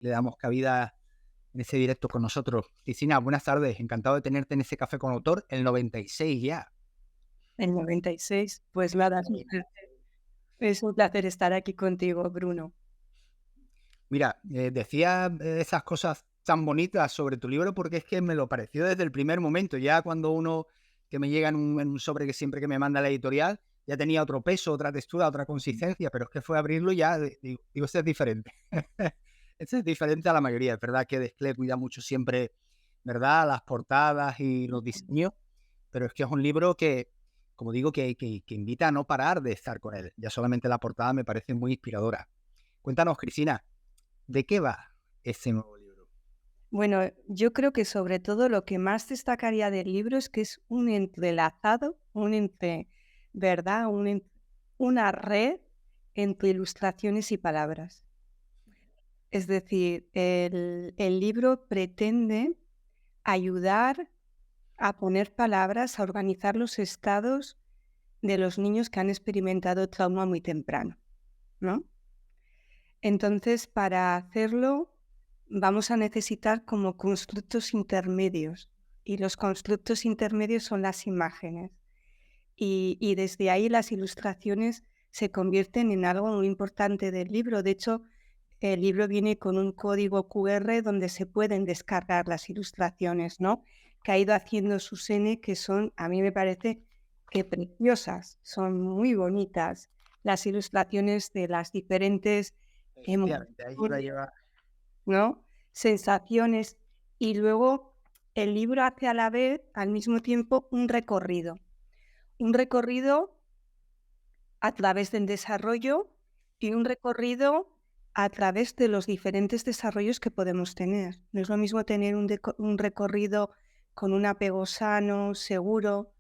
le damos cabida en ese directo con nosotros. Cristina, buenas tardes. Encantado de tenerte en ese Café con Autor, el 96 ya. El 96, pues nada, es un placer estar aquí contigo, Bruno. Mira, decía esas cosas tan bonitas sobre tu libro porque es que me lo pareció desde el primer momento. Ya cuando uno que me llega en un sobre que siempre que me manda la editorial, ya tenía otro peso, otra textura, otra consistencia, pero es que fue a abrirlo y ya digo, este es diferente. Este es diferente a la mayoría. Es verdad que Desclés cuida mucho siempre, ¿verdad?, las portadas y los diseños, pero es que es un libro que, como digo, que invita a no parar de estar con él. Ya solamente la portada me parece muy inspiradora. Cuéntanos, Cristina, ¿de qué va este nuevo libro? Bueno, yo creo que sobre todo lo que más destacaría del libro es que es un entrelazado, ¿verdad? Una red entre ilustraciones y palabras. Es decir, el libro pretende ayudar a poner palabras, a organizar los estados de los niños que han experimentado trauma muy temprano, ¿no? Entonces, para hacerlo, vamos a necesitar como constructos intermedios, y los constructos intermedios son las imágenes. Y desde ahí las ilustraciones se convierten en algo muy importante del libro. De hecho, el libro viene con un código QR donde se pueden descargar las ilustraciones, ¿no? Que ha ido haciendo Susene, que son, a mí me parece que preciosas, son muy bonitas las ilustraciones de las diferentes Efectivamente, ahí iba a emociones, llevar. ¿no? Sensaciones. Y luego el libro hace a la vez, al mismo tiempo, un recorrido a través del desarrollo y un recorrido a través de los diferentes desarrollos que podemos tener. No es lo mismo tener un recorrido con un apego sano, seguro,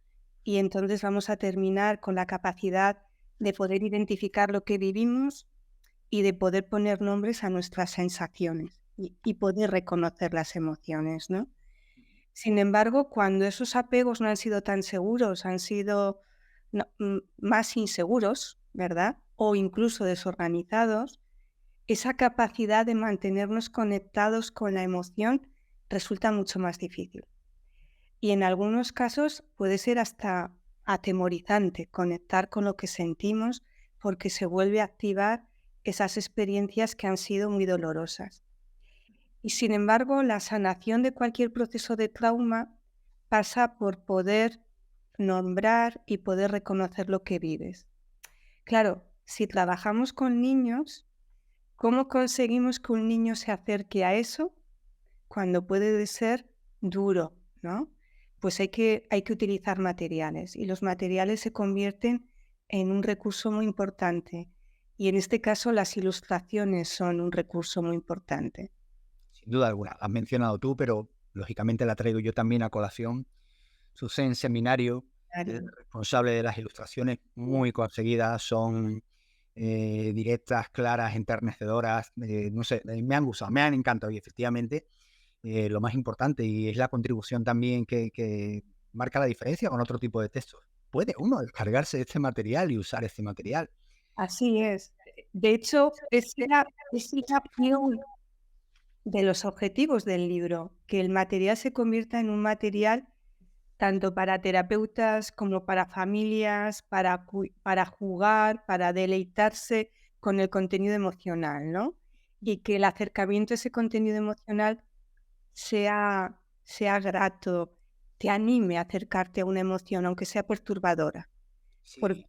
y entonces vamos a terminar con la capacidad de poder identificar lo que vivimos y de poder poner nombres a nuestras sensaciones y poder reconocer las emociones, ¿no? Sin embargo, cuando esos apegos no han sido tan seguros, han sido más inseguros, ¿verdad? O incluso desorganizados, esa capacidad de mantenernos conectados con la emoción resulta mucho más difícil. Y en algunos casos puede ser hasta atemorizante conectar con lo que sentimos porque se vuelve a activar esas experiencias que han sido muy dolorosas. Y sin embargo, la sanación de cualquier proceso de trauma pasa por poder nombrar y poder reconocer lo que vives. Claro, si trabajamos con niños, ¿cómo conseguimos que un niño se acerque a eso cuando puede ser duro, ¿no? Pues hay que utilizar materiales y los materiales se convierten en un recurso muy importante y en este caso las ilustraciones son un recurso muy importante. Sin duda alguna, has mencionado tú, pero lógicamente la traigo yo también a colación. Sucede en seminario, es el Claro. responsable de las ilustraciones, muy conseguidas, son directas, claras, enternecedoras, no sé, me han gustado, me han encantado y efectivamente lo más importante y es la contribución también que marca la diferencia con otro tipo de textos. ¿Puede uno descargarse de este material y usar este material? Así es. De hecho, ese era uno de los objetivos del libro, que el material se convierta en un material tanto para terapeutas como para familias, para jugar, para deleitarse con el contenido emocional, ¿no? Y que el acercamiento a ese contenido emocional sea grato, te anime a acercarte a una emoción, aunque sea perturbadora. Porque Sí,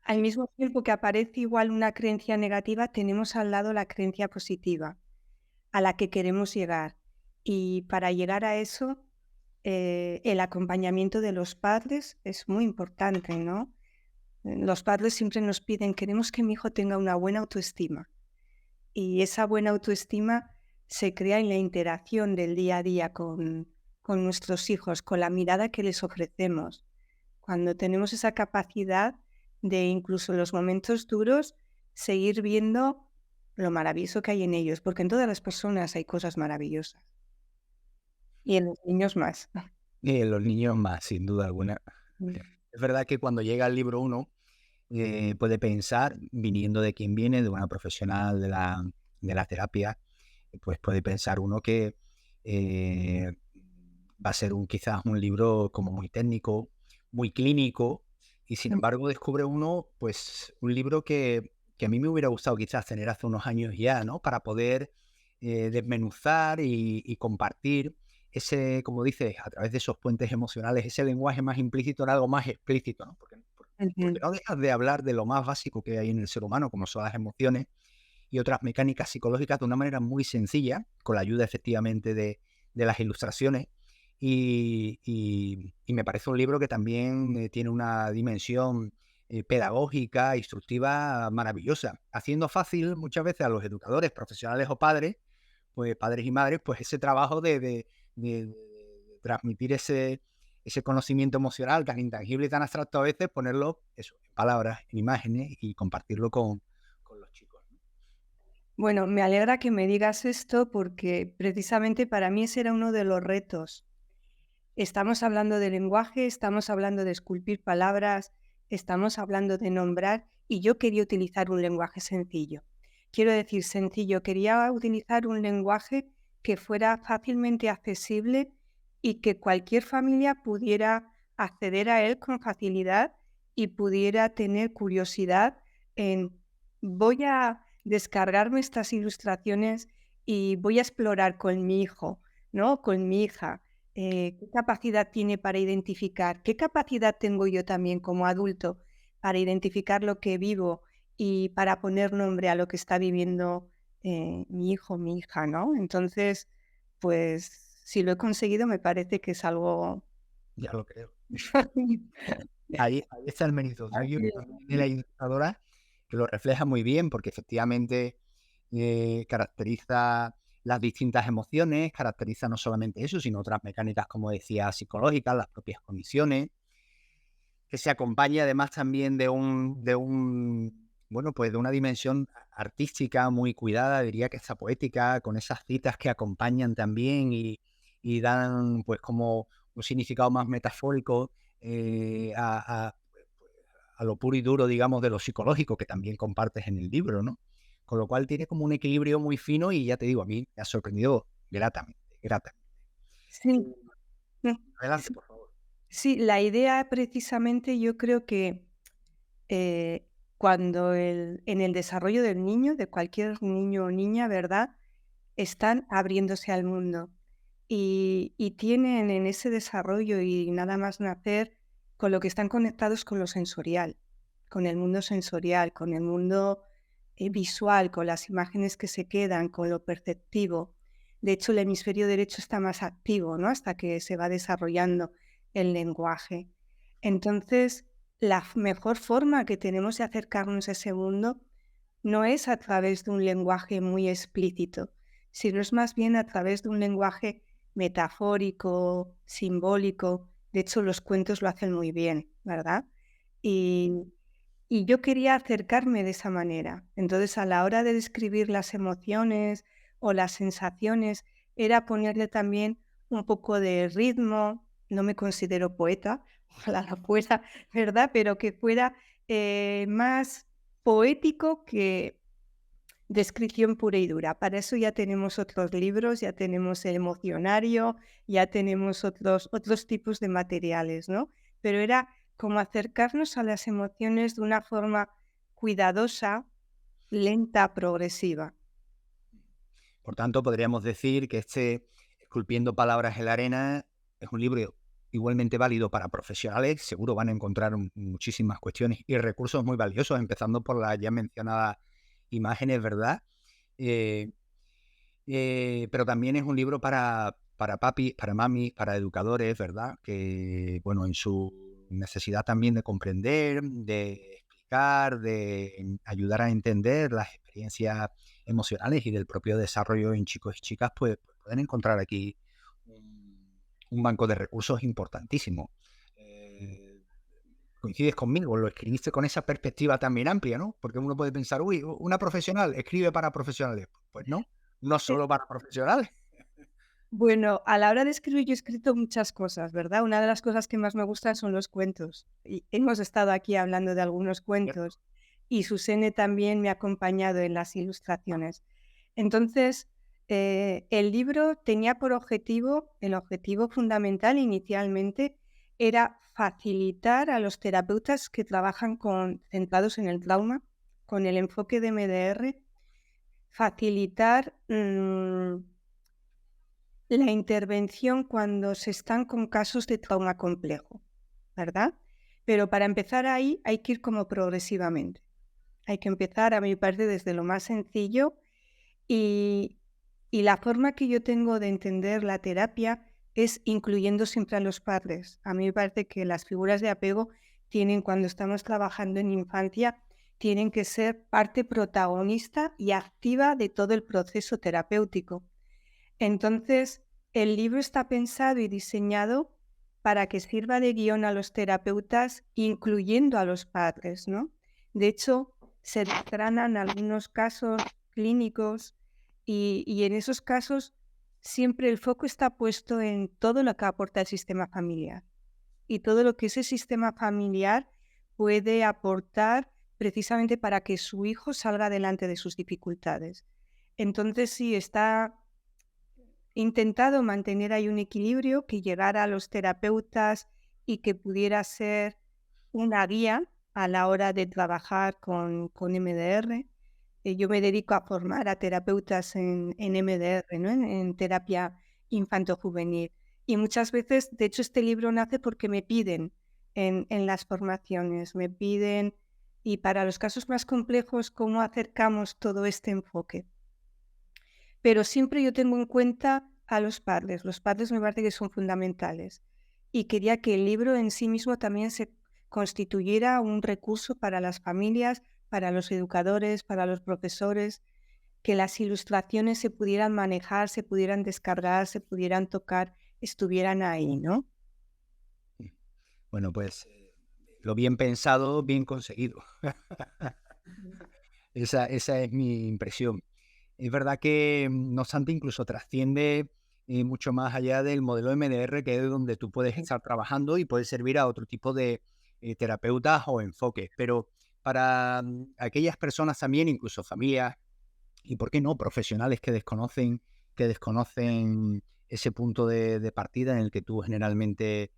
al sí. mismo tiempo que aparece igual una creencia negativa, tenemos al lado la creencia positiva, a la que queremos llegar. Y para llegar a eso, el acompañamiento de los padres es muy importante, ¿no? Los padres siempre nos piden, queremos que mi hijo tenga una buena autoestima. Y esa buena autoestima se crea en la interacción del día a día con nuestros hijos, con la mirada que les ofrecemos. Cuando tenemos esa capacidad de incluso en los momentos duros seguir viendo lo maravilloso que hay en ellos, porque en todas las personas hay cosas maravillosas y en los niños más. Los niños más, sin duda alguna. Mm. Es verdad que cuando llega el libro uno puede pensar, viniendo de quien viene, de una profesional de la terapia, pues puede pensar uno que va a ser quizás un libro como muy técnico, muy clínico, y sin embargo descubre uno pues un libro que a mí me hubiera gustado quizás tener hace unos años ya, ¿no? Para poder desmenuzar y compartir ese, como dices, a través de esos puentes emocionales, ese lenguaje más implícito en algo más explícito, ¿no? Porque Ujú. no dejas de hablar de lo más básico que hay en el ser humano, como son las emociones y otras mecánicas psicológicas, de una manera muy sencilla, con la ayuda efectivamente de las ilustraciones. Y me parece un libro que también tiene una dimensión pedagógica, instructiva maravillosa, haciendo fácil muchas veces a los educadores, profesionales o padres, pues padres y madres, pues ese trabajo de transmitir ese conocimiento emocional tan intangible y tan abstracto a veces, ponerlo eso, en palabras, en imágenes y compartirlo con los chicos, ¿no? Bueno, me alegra que me digas esto porque precisamente para mí ese era uno de los retos. Estamos hablando de lenguaje, estamos hablando de esculpir palabras, estamos hablando de nombrar y yo quería utilizar un lenguaje sencillo. Quiero decir sencillo, quería utilizar un lenguaje que fuera fácilmente accesible y que cualquier familia pudiera acceder a él con facilidad y pudiera tener curiosidad en voy a descargarme estas ilustraciones y voy a explorar con mi hijo, ¿no? Con mi hija qué capacidad tiene para identificar, qué capacidad tengo yo también como adulto para identificar lo que vivo y para poner nombre a lo que está viviendo mi hijo, mi hija, ¿no? Entonces, pues si lo he conseguido, me parece que es algo... Ya lo creo. Ahí está el mérito tuyo y también de la ilustradora, que lo refleja muy bien, porque efectivamente caracteriza las distintas emociones, caracteriza no solamente eso, sino otras mecánicas, como decía, psicológicas, las propias condiciones, que se acompaña además también bueno, pues de una dimensión artística muy cuidada, diría que está poética, con esas citas que acompañan también y dan pues como un significado más metafórico a lo puro y duro, digamos, de lo psicológico que también compartes en el libro, ¿no? Con lo cual tiene como un equilibrio muy fino y ya te digo, a mí me ha sorprendido gratamente, gratamente. Sí, mm, Adelante, sí, por favor. sí, la idea precisamente yo creo que cuando en el desarrollo del niño, de cualquier niño o niña, ¿verdad? Están abriéndose al mundo y tienen en ese desarrollo y nada más nacer con lo que están conectados con lo sensorial, con el mundo sensorial, con el mundo visual, con las imágenes que se quedan, con lo perceptivo. De hecho, el hemisferio derecho está más activo, ¿no? Hasta que se va desarrollando el lenguaje. Entonces, la mejor forma que tenemos de acercarnos a ese mundo no es a través de un lenguaje muy explícito, sino es más bien a través de un lenguaje metafórico, simbólico. De hecho, los cuentos lo hacen muy bien, ¿verdad? Y, y yo quería acercarme de esa manera. Entonces, a la hora de describir las emociones o las sensaciones, era ponerle también un poco de ritmo. No me considero poeta, ojalá la fuera, ¿verdad? Pero que fuera más poético que descripción pura y dura. Para eso ya tenemos otros libros, ya tenemos el emocionario, ya tenemos otros tipos de materiales, ¿no? Pero era como acercarnos a las emociones de una forma cuidadosa, lenta, progresiva. Por tanto, podríamos decir que este Esculpiendo palabras en la arena es un libro igualmente válido para profesionales. Seguro van a encontrar muchísimas cuestiones y recursos muy valiosos, empezando por las ya mencionadas imágenes, ¿verdad? Eh, pero también es un libro para papis, para mamis, para educadores, ¿verdad? Que, bueno, en su necesidad también de comprender, de explicar, de ayudar a entender las experiencias emocionales y del propio desarrollo en chicos y chicas, pues pueden encontrar aquí un banco de recursos importantísimo. Eh, Coincides conmigo, lo escribiste con esa perspectiva también amplia, ¿no? Porque uno puede pensar, uy, una profesional escribe para profesionales. Pues no, no Eh, solo para profesionales. Bueno, a la hora de escribir yo he escrito muchas cosas, ¿verdad? Una de las cosas que más me gustan son los cuentos. Y hemos estado aquí hablando de algunos ¿Cierto? cuentos y Susene también me ha acompañado en las ilustraciones. Entonces, El libro tenía por objetivo, el objetivo fundamental inicialmente era facilitar a los terapeutas que trabajan centrados en el trauma, con el enfoque de MDR, facilitar la intervención cuando se están con casos de trauma complejo, ¿verdad? Pero para empezar ahí hay que ir como progresivamente. Hay que empezar, a mi parte, desde lo más sencillo y, y la forma que yo tengo de entender la terapia es incluyendo siempre a los padres. A mí me parece que las figuras de apego tienen, cuando estamos trabajando en infancia, tienen que ser parte protagonista y activa de todo el proceso terapéutico. Entonces, el libro está pensado y diseñado para que sirva de guión a los terapeutas, incluyendo a los padres, ¿no? De hecho, se desgranan algunos casos clínicos y en esos casos siempre el foco está puesto en todo lo que aporta el sistema familiar y todo lo que ese sistema familiar puede aportar precisamente para que su hijo salga adelante de sus dificultades. Entonces, sí, está intentado mantener ahí un equilibrio que llegara a los terapeutas y que pudiera ser una guía a la hora de trabajar con MDR. Yo me dedico a formar a terapeutas en MDR, ¿no? En terapia infanto-juvenil. Y muchas veces, de hecho, este libro nace porque me piden en las formaciones, me piden, y para los casos más complejos, cómo acercamos todo este enfoque. Pero siempre yo tengo en cuenta a los padres. Los padres me parece que son fundamentales. Y quería que el libro en sí mismo también se constituyera un recurso para las familias, para los educadores, para los profesores, que las ilustraciones se pudieran manejar, se pudieran descargar, se pudieran tocar, estuvieran ahí, ¿no? Bueno, pues lo bien pensado, bien conseguido. Esa es mi impresión. Es verdad que, no obstante, incluso trasciende mucho más allá del modelo MDR, que es donde tú puedes estar trabajando y puedes servir a otro tipo de terapeutas o enfoques. Pero para aquellas personas también, incluso familias, y por qué no, profesionales que desconocen ese punto de partida en el que tú generalmente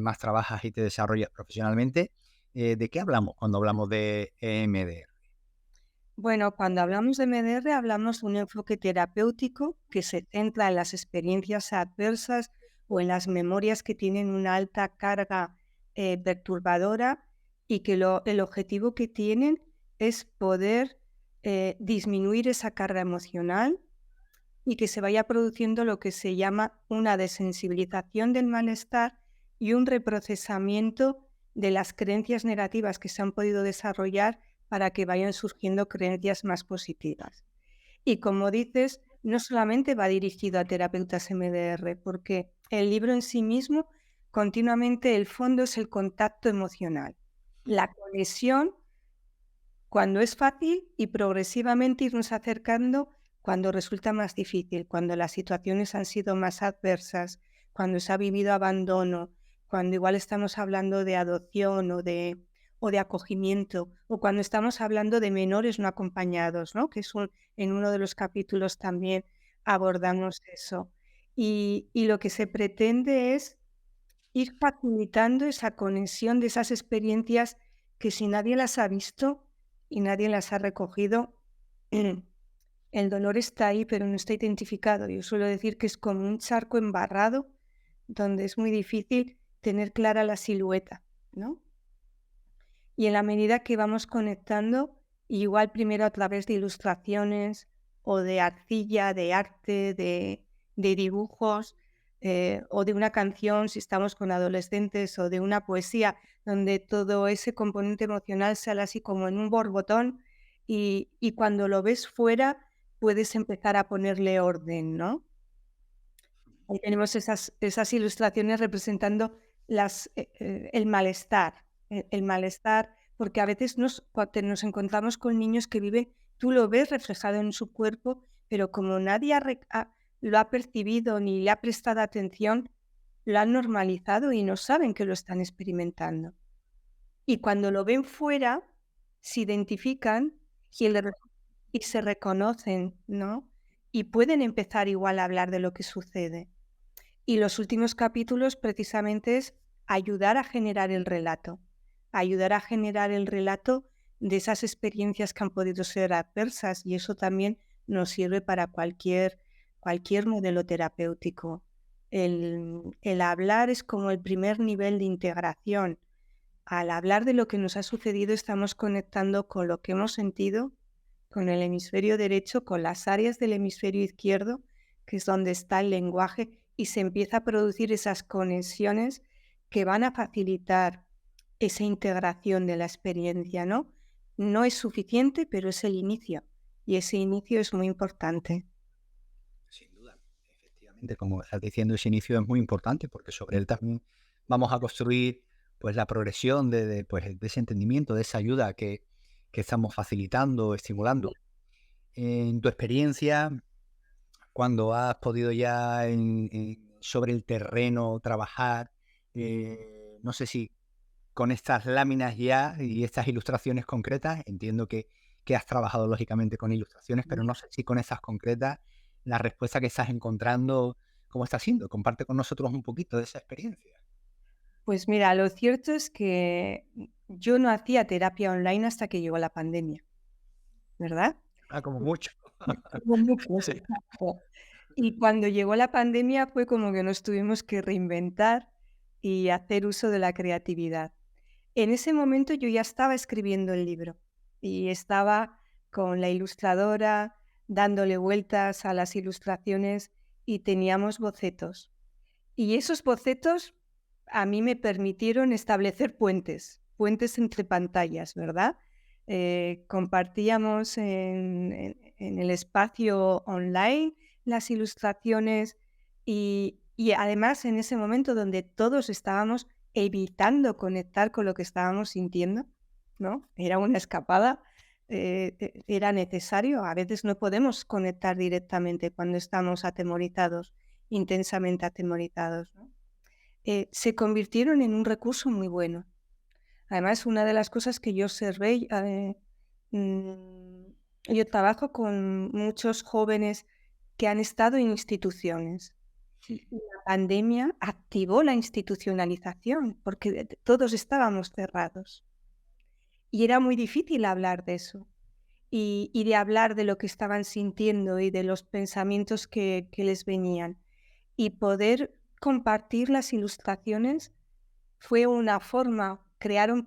más trabajas y te desarrollas profesionalmente, ¿de qué hablamos cuando hablamos de EMDR? Bueno, cuando hablamos de MDR hablamos de un enfoque terapéutico que se centra en las experiencias adversas o en las memorias que tienen una alta carga perturbadora y que el objetivo que tienen es poder disminuir esa carga emocional y que se vaya produciendo lo que se llama una desensibilización del malestar y un reprocesamiento de las creencias negativas que se han podido desarrollar para que vayan surgiendo creencias más positivas. Y como dices, no solamente va dirigido a terapeutas MDR, porque el libro en sí mismo, continuamente el fondo es el contacto emocional, la conexión cuando es fácil y progresivamente irnos acercando cuando resulta más difícil, cuando las situaciones han sido más adversas, cuando se ha vivido abandono, cuando igual estamos hablando de adopción o de acogimiento, o cuando estamos hablando de menores no acompañados, ¿no? Que en uno de los capítulos también abordamos eso. Y lo que se pretende es ir facilitando esa conexión de esas experiencias que si nadie las ha visto y nadie las ha recogido, el dolor está ahí, pero no está identificado. Yo suelo decir que es como un charco embarrado donde es muy difícil tener clara la silueta, ¿no? Y en la medida que vamos conectando, igual primero a través de ilustraciones o de arcilla, de arte, de dibujos, o de una canción si estamos con adolescentes, o de una poesía, donde todo ese componente emocional sale así como en un borbotón y cuando lo ves fuera puedes empezar a ponerle orden, ¿no? Ahí tenemos esas ilustraciones representando el malestar, el malestar, porque a veces cuando nos encontramos con niños que viven, tú lo ves reflejado en su cuerpo, pero como nadie lo ha percibido ni le ha prestado atención, lo han normalizado y no saben que lo están experimentando. Y cuando lo ven fuera, se identifican y, y se reconocen, ¿no? y pueden empezar igual a hablar de lo que sucede. Y los últimos capítulos precisamente es ayudar a generar el relato de esas experiencias que han podido ser adversas, y eso también nos sirve para cualquier modelo terapéutico. El hablar es como el primer nivel de integración. Al hablar de lo que nos ha sucedido, estamos conectando con lo que hemos sentido, con el hemisferio derecho, con las áreas del hemisferio izquierdo, que es donde está el lenguaje, y se empieza a producir esas conexiones que van a facilitar esa integración de la experiencia, ¿no? No es suficiente, pero es el inicio, y ese inicio es muy importante. Sin duda, efectivamente, como estás diciendo, ese inicio es muy importante porque sobre él también vamos a construir pues la progresión pues, de ese entendimiento, de esa ayuda que estamos facilitando, estimulando. En tu experiencia, cuando has podido ya sobre el terreno trabajar, no sé si con estas láminas ya y estas ilustraciones concretas, entiendo que has trabajado lógicamente con ilustraciones, pero no sé si con esas concretas la respuesta que estás encontrando, ¿cómo está siendo? Comparte con nosotros un poquito de esa experiencia. Pues mira, lo cierto es que yo no hacía terapia online hasta que llegó la pandemia, ¿verdad? Ah, como mucho. Hubo muchos, Sí. exacto. Y cuando llegó la pandemia fue como que nos tuvimos que reinventar y hacer uso de la creatividad. En ese momento yo ya estaba escribiendo el libro y estaba con la ilustradora dándole vueltas a las ilustraciones y teníamos bocetos. Y esos bocetos a mí me permitieron establecer puentes entre pantallas, ¿verdad? Compartíamos en el espacio online las ilustraciones y además en ese momento donde todos estábamos evitando conectar con lo que estábamos sintiendo, ¿no? Era una escapada, era necesario. A veces no podemos conectar directamente cuando estamos atemorizados, intensamente atemorizados, ¿no? Se convirtieron en un recurso muy bueno. Además, una de las cosas que yo observé, mm, yo trabajo con muchos jóvenes que han estado en instituciones. Sí. Y la pandemia activó la institucionalización porque todos estábamos cerrados y era muy difícil hablar de eso y de hablar de lo que estaban sintiendo y de los pensamientos que les venían. Y poder compartir las ilustraciones fue una forma, crearon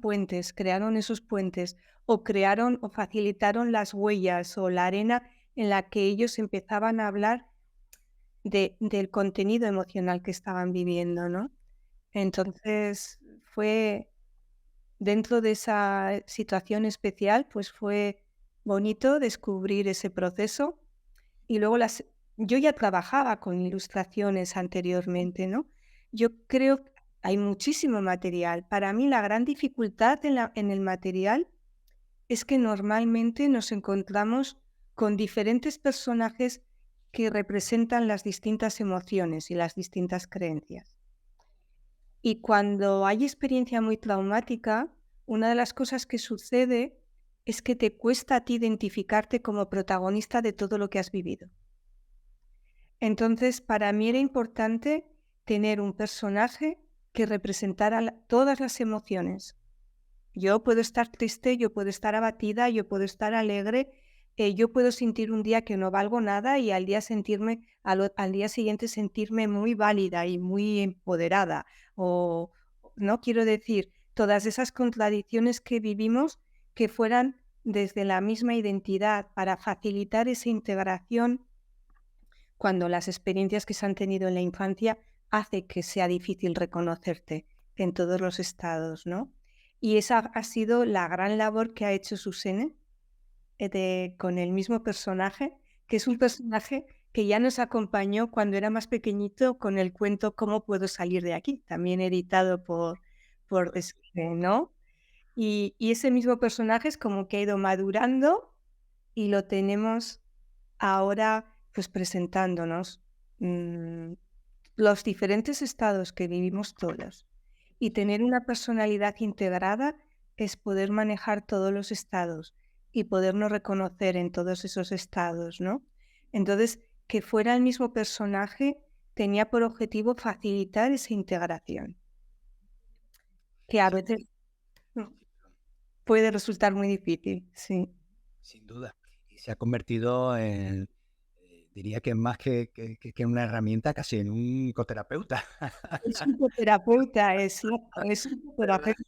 esos puentes o crearon o facilitaron las huellas o la arena en la que ellos empezaban a hablar del contenido emocional que estaban viviendo, ¿no? Entonces fue dentro de esa situación especial, pues fue bonito descubrir ese proceso y luego yo ya trabajaba con ilustraciones anteriormente, ¿no? Yo creo que hay muchísimo material. Para mí la gran dificultad en el material es que normalmente nos encontramos con diferentes personajes que representan las distintas emociones y las distintas creencias. Y cuando hay experiencia muy traumática, una de las cosas que sucede es que te cuesta a ti identificarte como protagonista de todo lo que has vivido. Entonces, para mí era importante tener un personaje que representara todas las emociones. Yo puedo estar triste, yo puedo estar abatida, yo puedo estar alegre, yo puedo sentir un día que no valgo nada y al día siguiente sentirme muy válida y muy empoderada. O no quiero decir todas esas contradicciones que vivimos que fueran desde la misma identidad para facilitar esa integración cuando las experiencias que se han tenido en la infancia hace que sea difícil reconocerte en todos los estados, ¿no? Y esa ha sido la gran labor que ha hecho Susene con el mismo personaje, que es un personaje que ya nos acompañó cuando era más pequeñito con el cuento ¿Cómo puedo salir de aquí?, también editado por Desclée, ¿no? Y ese mismo personaje es como que ha ido madurando y lo tenemos ahora pues presentándonos los diferentes estados que vivimos todos. Y tener una personalidad integrada es poder manejar todos los estados y podernos reconocer en todos esos estados, ¿no? Entonces, que fuera el mismo personaje tenía por objetivo facilitar esa integración, que a Sí, veces puede resultar muy difícil, sí. sin duda. Y se ha convertido en, diría que más que una herramienta, casi en un psicoterapeuta. Es un psicoterapeuta, es un ¿Verdad? psicoterapeuta.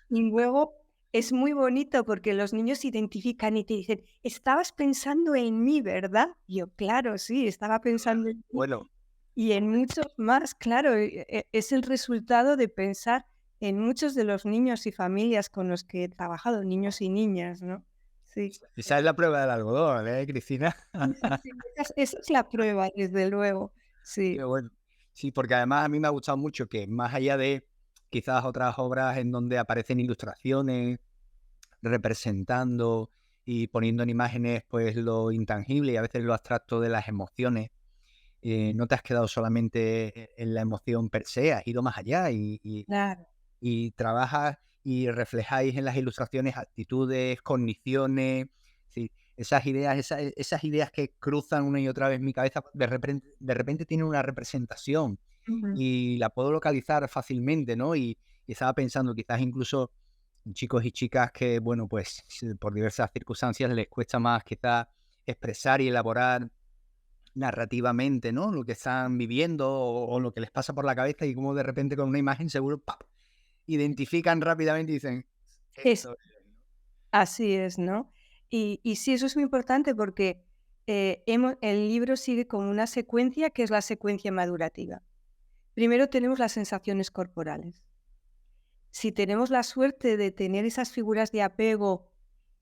Y luego es muy bonito porque los niños identifican y te dicen: "Estabas pensando en mí, ¿verdad?". Y yo: "Claro, sí, estaba pensando en ti". Bueno, Y en muchos más, claro, es el resultado de pensar en muchos de los niños y familias con los que he trabajado, niños y niñas, ¿no? Sí. esa es la prueba del algodón, Cristina? Sí, sí, sí, esa es la prueba, desde luego. Qué Sí, bueno. Sí, porque además a mí me ha gustado mucho que más allá de quizás otras obras en donde aparecen ilustraciones representando y poniendo en imágenes pues lo intangible y a veces lo abstracto de las emociones, no te has quedado solamente en la emoción per se, has ido más allá claro. y trabajas y reflejáis en las ilustraciones actitudes, cogniciones, sí, esas ideas que cruzan una y otra vez mi cabeza, de repente tienen una representación Ujú. y la puedo localizar fácilmente, ¿no? Y estaba pensando quizás incluso en chicos y chicas que, bueno, pues por diversas circunstancias les cuesta más quizás expresar y elaborar narrativamente, ¿no? Lo que están viviendo o lo que les pasa por la cabeza y como de repente con una imagen seguro, ¡pap! Identifican rápidamente y dicen: Es "Esto es", ¿no? Así es, ¿no? Y sí, eso es muy importante porque, el libro sigue con una secuencia que es la secuencia madurativa. Primero tenemos las sensaciones corporales. Si tenemos la suerte de tener esas figuras de apego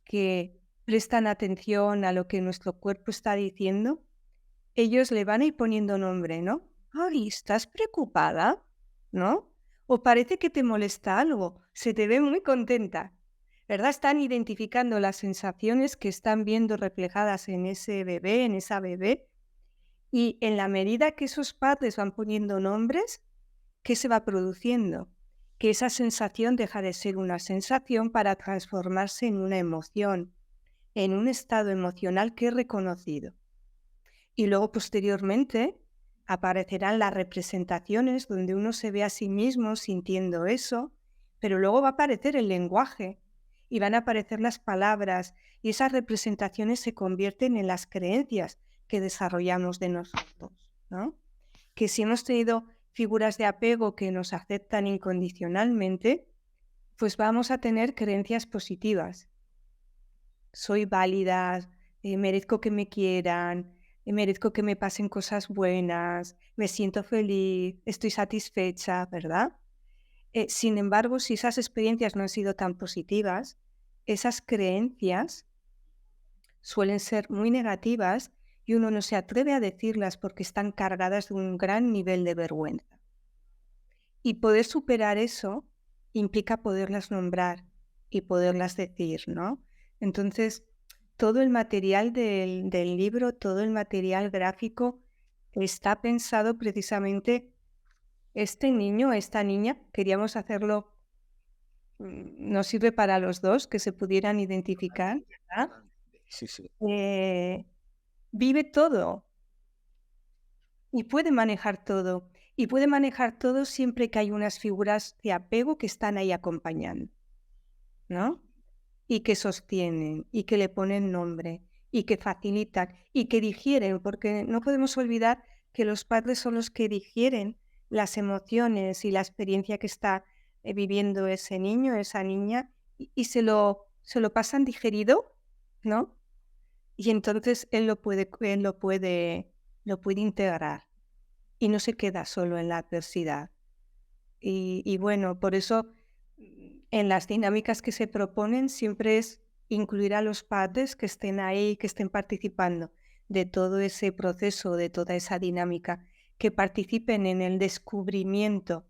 que prestan atención a lo que nuestro cuerpo está diciendo, ellos le van a ir poniendo nombre, ¿no? "Ay, ¿estás preocupada?", ¿no? O parece que te molesta algo, se te ve muy contenta, ¿verdad? Están identificando las sensaciones que están viendo reflejadas en ese bebé, en esa bebé, y en la medida que esos padres van poniendo nombres, ¿qué se va produciendo? Que esa sensación deja de ser una sensación para transformarse en una emoción, en un estado emocional que es reconocido. Y luego posteriormente aparecerán las representaciones donde uno se ve a sí mismo sintiendo eso, pero luego va a aparecer el lenguaje y van a aparecer las palabras y esas representaciones se convierten en las creencias que desarrollamos de nosotros, ¿no? Que si hemos tenido figuras de apego que nos aceptan incondicionalmente, pues vamos a tener creencias positivas. Soy válida, merezco que me quieran, merezco que me pasen cosas buenas, me siento feliz, estoy satisfecha, ¿verdad? Sin embargo, si esas experiencias no han sido tan positivas, esas creencias suelen ser muy negativas y uno no se atreve a decirlas porque están cargadas de un gran nivel de vergüenza. Y poder superar eso implica poderlas nombrar y poderlas decir, ¿no? Entonces, todo el material del libro, todo el material gráfico está pensado precisamente este niño, esta niña, queríamos hacerlo, nos sirve para los dos, que se pudieran identificar, Totalmente, ¿verdad? totalmente. Sí, sí. Eh, Vive todo y puede manejar todo. Y puede manejar todo siempre que hay unas figuras de apego que están ahí acompañando, ¿no? Y que sostienen, y que le ponen nombre, y que facilitan, y que digieren, porque no podemos olvidar que los padres son los que digieren las emociones y la experiencia que está viviendo ese niño, esa niña, y se lo pasan digerido, ¿no? Y entonces él lo puede integrar y no se queda solo en la adversidad. Y bueno, por eso en las dinámicas que se proponen siempre es incluir a los padres que estén ahí, que estén participando de todo ese proceso, de toda esa dinámica, que participen en el descubrimiento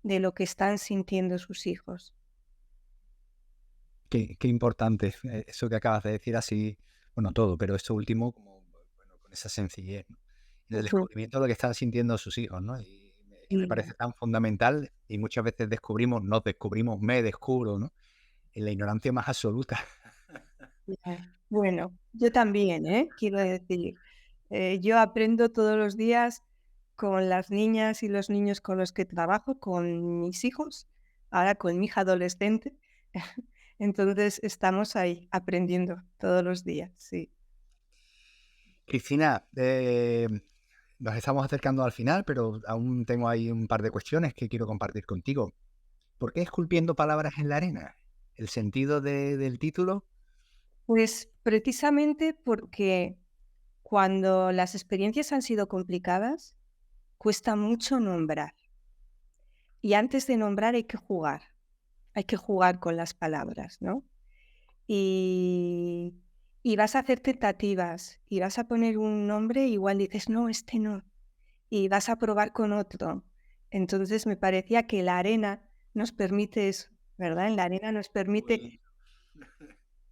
de lo que están sintiendo sus hijos. Qué importante, eso que acabas de decir así, bueno, todo, pero esto último como, bueno, con esa sencillez, ¿no? En el Ujú. descubrimiento de lo que están sintiendo sus hijos, ¿no? Y me Sí. parece tan fundamental y muchas veces nos descubrimos, me descubro, ¿no? En la ignorancia más absoluta. Bueno, yo también, quiero decir. Yo aprendo todos los días con las niñas y los niños con los que trabajo, con mis hijos, ahora con mi hija adolescente. Entonces estamos ahí aprendiendo todos los días, sí. Cristina, nos estamos acercando al final, pero aún tengo ahí un par de cuestiones que quiero compartir contigo. ¿Por qué esculpiendo palabras en la arena? ¿El sentido del título? Pues precisamente porque cuando las experiencias han sido complicadas, cuesta mucho nombrar. Y antes de nombrar hay que jugar con las palabras, ¿no? Y, y vas a hacer tentativas y vas a poner un nombre, igual dices, no, este no, y vas a probar con otro. Entonces me parecía que la arena nos permite eso, ¿verdad? En la arena nos permite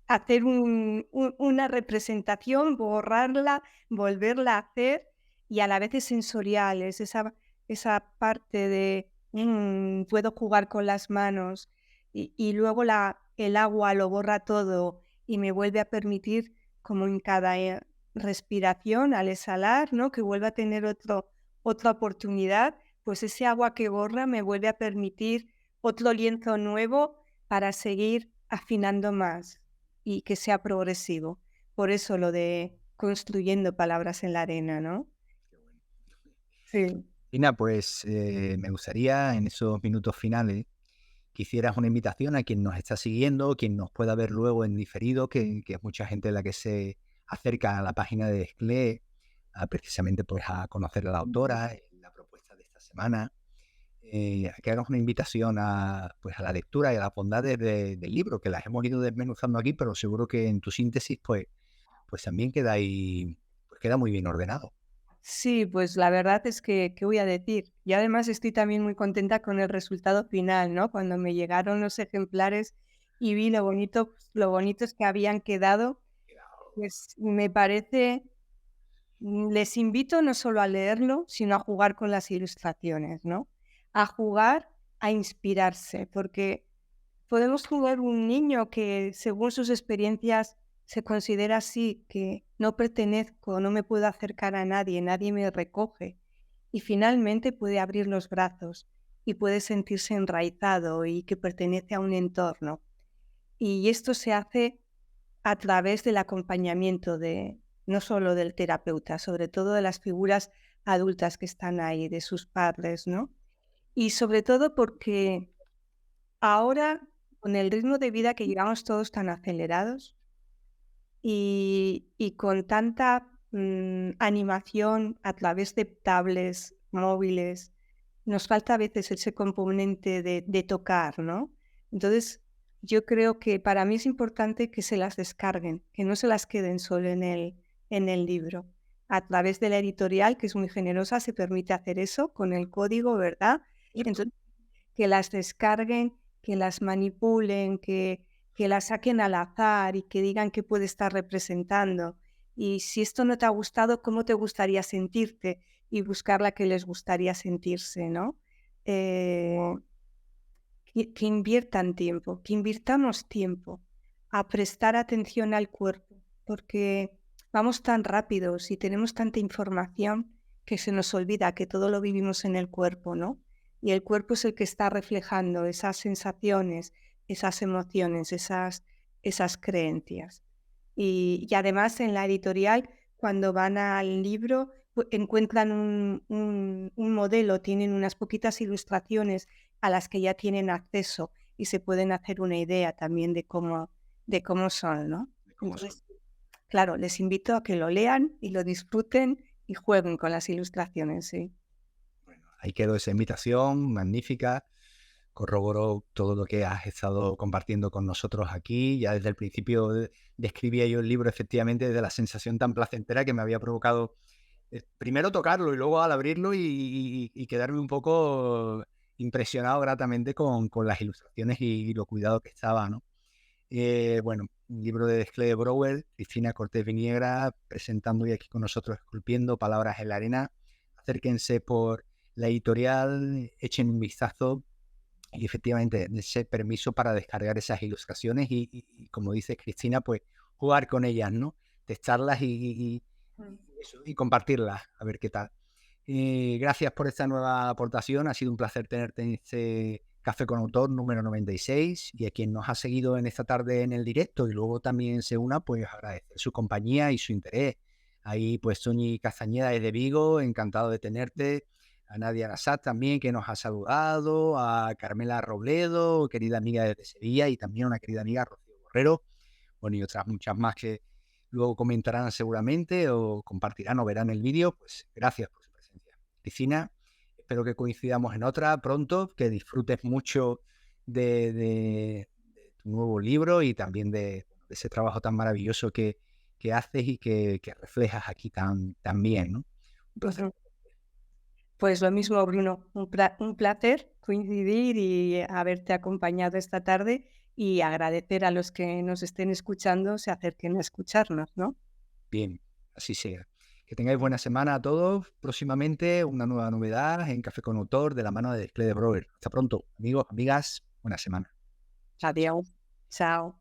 hacer una representación, borrarla, volverla a hacer y a la vez es sensorial, es esa parte de puedo jugar con las manos y luego el agua lo borra todo y me vuelve a permitir, como en cada respiración, al exhalar, ¿no? Que vuelva a tener otra oportunidad, pues ese agua que borra me vuelve a permitir otro lienzo nuevo para seguir afinando más y que sea progresivo. Por eso lo de construyendo palabras en la arena, ¿no? Sí. Cristina, pues me gustaría en esos minutos finales que hicieras una invitación a quien nos está siguiendo, quien nos pueda ver luego en diferido, que es mucha gente la que se acerca a la página de Desclée, precisamente pues a conocer a la autora, la propuesta de esta semana, a que hagas una invitación pues a la lectura y a las bondades del libro, que las hemos ido desmenuzando aquí, pero seguro que en tu síntesis pues también queda ahí, pues queda muy bien ordenado. Sí, pues la verdad es que, ¿qué voy a decir? Y además estoy también muy contenta con el resultado final, ¿no? Cuando me llegaron los ejemplares y vi lo bonitos que habían quedado, pues me parece, les invito no solo a leerlo, sino a jugar con las ilustraciones, ¿no? A jugar, a inspirarse, porque podemos jugar un niño que, según sus experiencias, se considera así, que no pertenezco, no me puedo acercar a nadie, nadie me recoge. Y finalmente puede abrir los brazos y puede sentirse enraizado y que pertenece a un entorno. Y esto se hace a través del acompañamiento no solo del terapeuta, sobre todo de las figuras adultas que están ahí, de sus padres, ¿no? Y sobre todo porque ahora, con el ritmo de vida que llevamos todos tan acelerados y con tanta animación a través de tablets, móviles, nos falta a veces ese componente de tocar, ¿no? Entonces, yo creo que para mí es importante que se las descarguen, que no se las queden solo en el libro. A través de la editorial, que es muy generosa, se permite hacer eso con el código, ¿verdad? Entonces, que las descarguen, que las manipulen, que las saquen al azar y que digan qué puede estar representando. Y si esto no te ha gustado, ¿cómo te gustaría sentirte? Y buscar la que les gustaría sentirse, ¿no? Eh, que inviertan tiempo, que invirtamos tiempo a prestar atención al cuerpo, porque vamos tan rápidos y tenemos tanta información que se nos olvida que todo lo vivimos en el cuerpo, ¿no? Y el cuerpo es el que está reflejando esas sensaciones, esas emociones, esas creencias. Y además en la editorial, cuando van al libro, encuentran un modelo, tienen unas poquitas ilustraciones a las que ya tienen acceso y se pueden hacer una idea también de cómo son, ¿no? ¿Cómo son? Entonces, claro, les invito a que lo lean y lo disfruten y jueguen con las ilustraciones, sí. Bueno, ahí quedó esa invitación magnífica. Corroboró todo lo que has estado compartiendo con nosotros aquí. Ya desde el principio describía yo el libro efectivamente desde la sensación tan placentera que me había provocado primero tocarlo y luego al abrirlo y quedarme un poco impresionado gratamente con las ilustraciones y lo cuidado que estaba, ¿no? Bueno, un libro de Desclée Brouwer, Cristina Cortés Viniegra, presentando hoy aquí con nosotros Esculpiendo Palabras en la Arena. Acérquense por la editorial, echen un vistazo y efectivamente ese permiso para descargar esas ilustraciones y como dice Cristina, pues jugar con ellas, ¿no? Testarlas y y compartirla, a ver qué tal. Gracias por esta nueva aportación. Ha sido un placer tenerte en este Café con Autor número 96 y a quien nos ha seguido en esta tarde en el directo y luego también se una, pues agradecer su compañía y su interés. Ahí pues Toñi Castañeda desde Vigo, encantado de tenerte. A Nadia Arasat también, que nos ha saludado. A Carmela Robledo, querida amiga desde Sevilla, y también una querida amiga Rocío Borrero. Bueno, y otras muchas más que luego comentarán seguramente o compartirán o verán el vídeo. Pues gracias por su presencia. Cristina, espero que coincidamos en otra pronto, que disfrutes mucho de tu nuevo libro y también de ese trabajo tan maravilloso que haces y que reflejas aquí tan bien, ¿no? Un placer. Ujú. Pues lo mismo, Bruno, un placer coincidir y haberte acompañado esta tarde y agradecer a los que nos estén escuchando se acerquen a escucharnos, ¿no? Bien, así sea. Que tengáis buena semana a todos. Próximamente una nueva novedad en Café con Autor de la mano de Desclé de Brower. Hasta pronto, amigos, amigas. Buena semana. Chao, chao. Adiós. Chao.